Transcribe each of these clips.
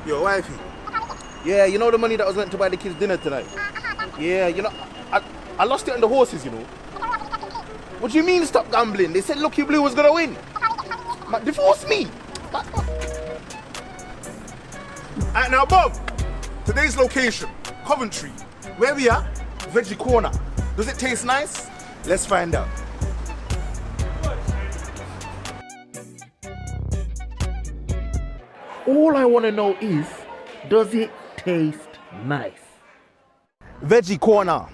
Yo, wifey. Yeah, you know the money that was meant to buy the kids dinner tonight? Yeah, you know, I lost it on the horses, you know. What do you mean stop gambling? They said Lucky Blue was gonna win. But divorce me. Alright now, Bob. Today's location, Coventry. Where we are? Veggie Corner. Does it taste nice? Let's find out. All I want to know is, does it taste nice? Veggie Corner.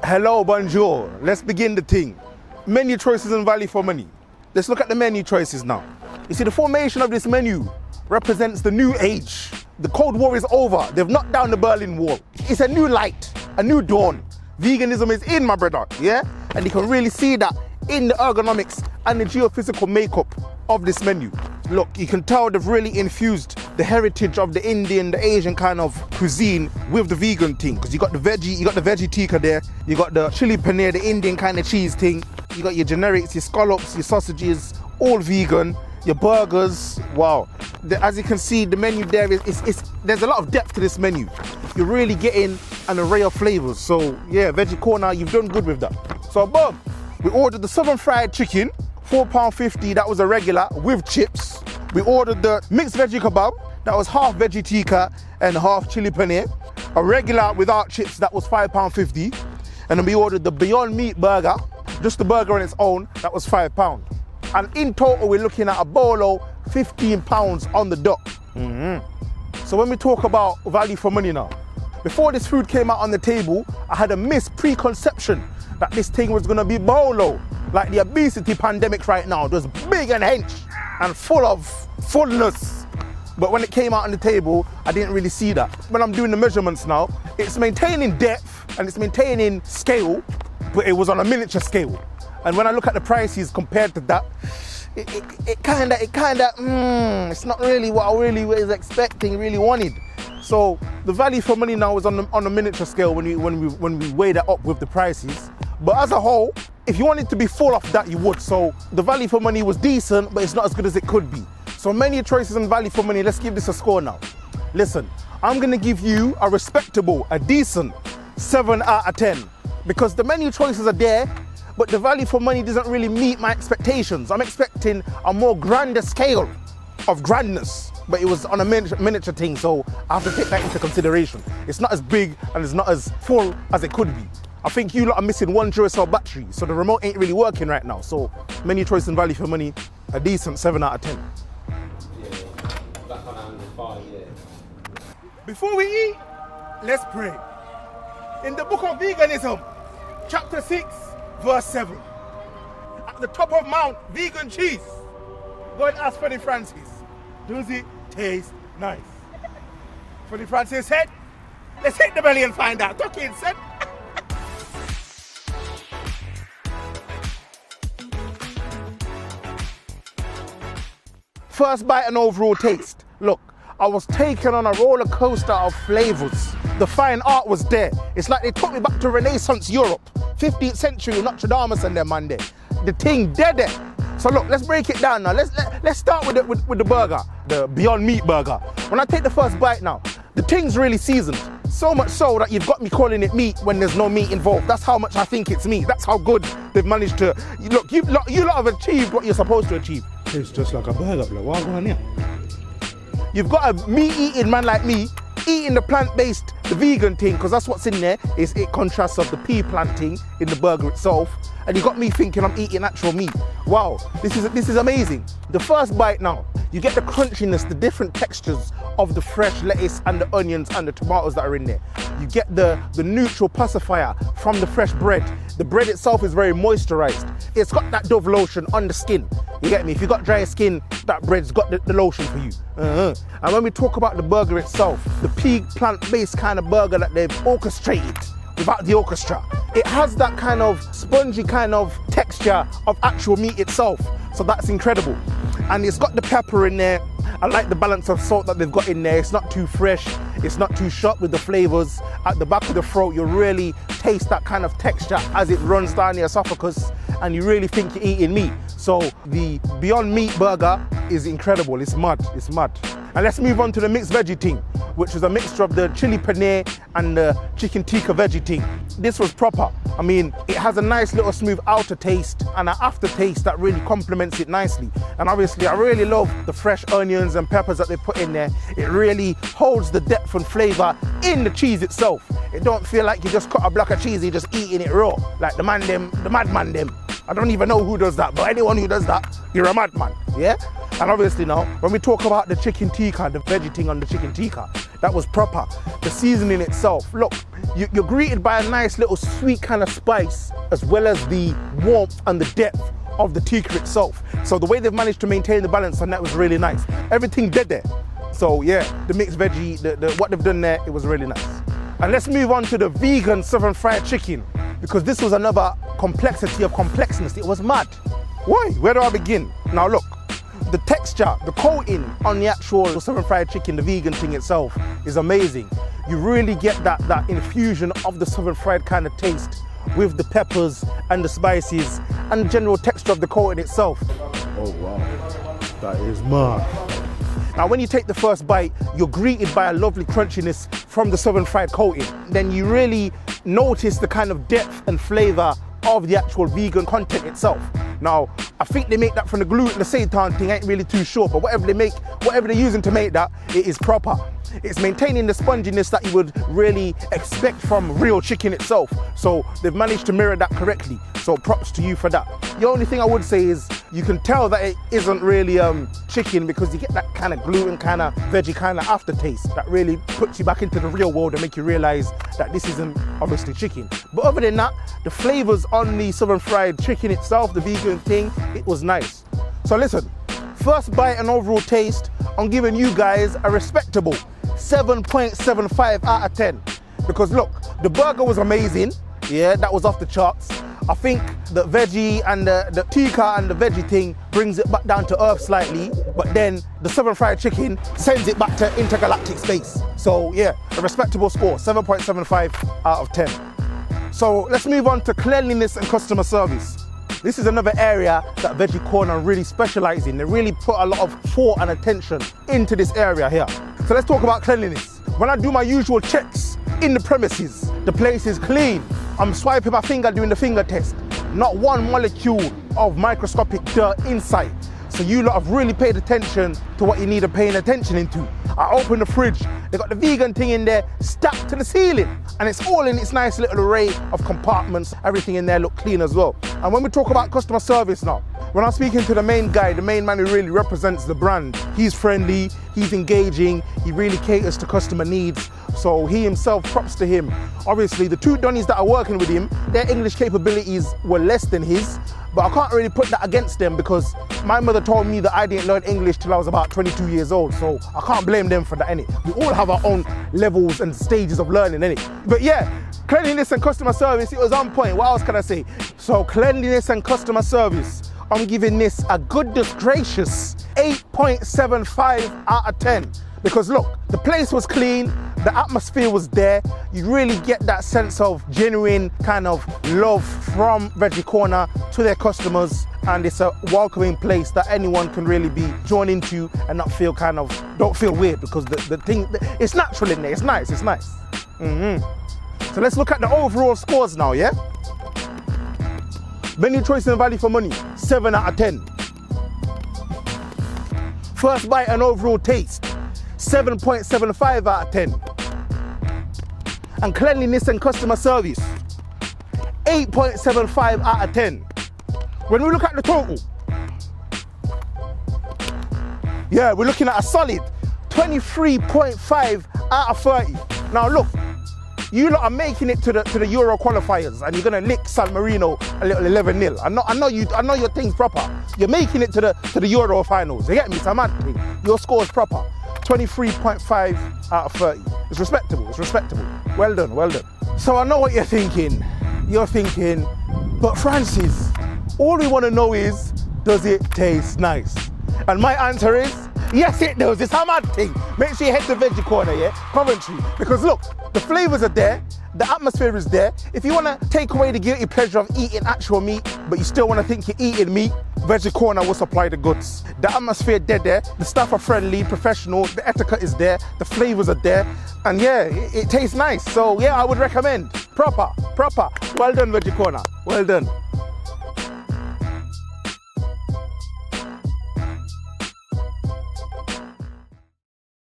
Hello, bonjour. Let's begin the thing. Menu choices and value for money. Let's look at the menu choices now. You see, the formation of this menu represents the new age. The Cold War is over. They've knocked down the Berlin Wall. It's a new light, a new dawn. Veganism is in, my brother, yeah? And you can really see that in the ergonomics and the geophysical makeup of this menu. Look, you can tell they've really infused the heritage of the Indian, the Asian kind of cuisine with the vegan thing. Because you got the veggie tikka there, you got the chili paneer, the Indian kind of cheese thing, you got your generics, your scallops, your sausages, all vegan, your burgers. Wow. As you can see, the menu there there's a lot of depth to this menu. You're really getting an array of flavors. So yeah, Veggie Corner, you've done good with that. So Bob, we ordered the southern fried chicken, £4.50, that was a regular with chips. We ordered the mixed veggie kebab, that was half veggie tikka and half chili paneer. A regular without chips, that was £5.50. And then we ordered the Beyond Meat burger, just the burger on its own, that was £5. And in total, we're looking at a bolo, £15 on the dot. So when we talk about value for money now, before this food came out on the table, I had a mispreconception that this thing was gonna be bolo, like the obesity pandemic right now, just big and hench and full of fullness. But when it came out on the table, I didn't really see that. When I'm doing the measurements now, it's maintaining depth and it's maintaining scale, but it was on a miniature scale. And when I look at the prices compared to that, it's not really what I really was expecting, really wanted. So the value for money now is on a miniature scale when we weigh that up with the prices. But as a whole, if you wanted to be full off that, you would. So the value for money was decent, but it's not as good as it could be. So menu choices and value for money, let's give this a score now. Listen, I'm gonna give you a respectable, a decent 7 out of 10. Because the menu choices are there, but the value for money doesn't really meet my expectations. I'm expecting a more grander scale of grandness, but it was on a miniature thing, so I have to take that into consideration. It's not as big and it's not as full as it could be. I think you lot are missing one Duracell battery, so the remote ain't really working right now. So menu choice and value for money, a decent 7 out of 10. Yeah, that's on 5, yeah. Before we eat, let's pray. In the book of veganism, chapter 6, verse 7. At the top of Mount Vegan Cheese, God asked Freddie Francis, does it taste nice? Freddie Francis said, let's hit the belly and find out. Ducky said. First bite and overall taste. Look, I was taken on a roller coaster of flavors. The fine art was there. It's like they took me back to Renaissance Europe, 15th century, Notre Dame and them Monday. The thing dead there. So look, let's break it down now. Let's start with the burger, the Beyond Meat burger. When I take the first bite now, the thing's really seasoned. So much so that you've got me calling it meat when there's no meat involved. That's how much I think it's meat. That's how good they've managed to. Look, you lot have achieved what you're supposed to achieve. It's just like a burger, bro. What's going on here? You've got a meat-eating man like me eating the plant-based, the vegan thing, because that's what's in there. It contrasts of the pea planting in the burger itself. And you got me thinking I'm eating actual meat. Wow, this is amazing. The first bite now, you get the crunchiness, the different textures of the fresh lettuce and the onions and the tomatoes that are in there. You get the neutral pacifier from the fresh bread. The bread itself is very moisturized. It's got that Dove lotion on the skin. You get me? If you got dry skin, that bread's got the lotion for you. And when we talk about the burger itself, the pea plant-based kind of burger that they've orchestrated without the orchestra, it has that kind of spongy kind of texture of actual meat itself. So that's incredible. And it's got the pepper in there. I like the balance of salt that they've got in there. It's not too fresh. It's not too sharp with the flavors. At the back of the throat, you really taste that kind of texture as it runs down the esophagus, and you really think you're eating meat. So the Beyond Meat burger, is incredible. It's mad. It's mad. And let's move on to the mixed veggie thing, which is a mixture of the chili paneer and the chicken tikka veggie thing. This was proper. I mean, it has a nice little smooth outer taste and an aftertaste that really complements it nicely. And obviously, I really love the fresh onions and peppers that they put in there. It really holds the depth and flavor in the cheese itself. It don't feel like you just cut a block of cheese, you're just eating it raw, like the madman them. I don't even know who does that, but anyone who does that, you're a madman, yeah? And obviously now, when we talk about the chicken tikka, the veggie thing on the chicken tikka, that was proper. The seasoning itself, look, you're greeted by a nice little sweet kind of spice, as well as the warmth and the depth of the tikka itself. So the way they've managed to maintain the balance on that was really nice. Everything dead there. So yeah, the mixed veggie, what they've done there, it was really nice. And let's move on to the vegan southern fried chicken, because this was another complexity of complexness. It was mad. Why? Where do I begin? Now look, the texture, the coating on the actual southern fried chicken, the vegan thing itself, is amazing. You really get that infusion of the southern fried kind of taste with the peppers and the spices and the general texture of the coating itself. Oh wow, that is mad. Now when you take the first bite, you're greeted by a lovely crunchiness from the southern fried coating. Then you really notice the kind of depth and flavor of the actual vegan content itself. Now, I think they make that from the gluten, the seitan thing, ain't really too sure, but whatever they're using to make that, it is proper. It's maintaining the sponginess that you would really expect from real chicken itself. So they've managed to mirror that correctly. So props to you for that. The only thing I would say is you can tell that it isn't really chicken, because you get that kind of gluten, kind of veggie kind of aftertaste that really puts you back into the real world and make you realize that this isn't obviously chicken. But other than that, the flavors on the southern fried chicken itself, the vegan thing, it was nice. So listen, first bite and overall taste, I'm giving you guys a respectable 7.75 out of 10. Because look, the burger was amazing. Yeah, that was off the charts. I think the veggie and the tikka and the veggie thing brings it back down to earth slightly, but then the southern fried chicken sends it back to intergalactic space. So yeah, a respectable score, 7.75 out of 10. So let's move on to cleanliness and customer service. This is another area that Veggie Corner really specialises in. They really put a lot of thought and attention into this area here. So let's talk about cleanliness. When I do my usual checks in the premises, the place is clean. I'm swiping my finger doing the finger test. Not one molecule of microscopic dirt inside. So you lot have really paid attention to what you need to pay attention into. I open the fridge, they got the vegan thing in there stacked to the ceiling. And it's all in its nice little array of compartments. Everything in there look clean as well. And when we talk about customer service now, when I'm speaking to the main guy, the main man who really represents the brand, he's friendly, he's engaging, he really caters to customer needs. So he himself, props to him. Obviously, the two Donnies that are working with him, their English capabilities were less than his, but I can't really put that against them because my mother told me that I didn't learn English till I was about 22 years old, so I can't blame them for that, innit? We all have our own levels and stages of learning, innit? But yeah, cleanliness and customer service, it was on point. What else can I say? So cleanliness and customer service, I'm giving this a goodness gracious 8.75 out of 10. Because look, the place was clean, the atmosphere was there. You really get that sense of genuine kind of love from Veggie Corner to their customers. And it's a welcoming place that anyone can really be joined into and not feel don't feel weird, because the thing, it's natural in there, it's nice, it's nice. So let's look at the overall scores now, yeah? Menu choice and value for money, 7 out of 10. First bite and overall taste, 7.75 out of 10. And cleanliness and customer service, 8.75 out of 10. When we look at the total, yeah, we're looking at a solid 23.5 out of 30. Now look, you lot are making it to the Euro qualifiers and you're gonna lick San Marino a little 11-0. I know your thing's proper. You're making it to the Euro finals. You get me? It's a mad thing. Your score's proper. 23.5 out of 30. It's respectable, it's respectable. Well done, well done. So I know what you're thinking. You're thinking, but Francis, all we want to know is, does it taste nice? And my answer is, yes it does. It's a mad thing. Make sure you head to Veggie Corner, yeah? Coventry. Because look, the flavors are there The atmosphere is there. If you want to take away the guilty pleasure of eating actual meat, but you still want to think you're eating meat, Veggie Corner will supply the goods. The atmosphere dead there, the staff are friendly, professional, the etiquette is there, the flavors are there, and yeah, it tastes nice. So yeah, I would recommend. Proper. Well done, Veggie Corner. Well done.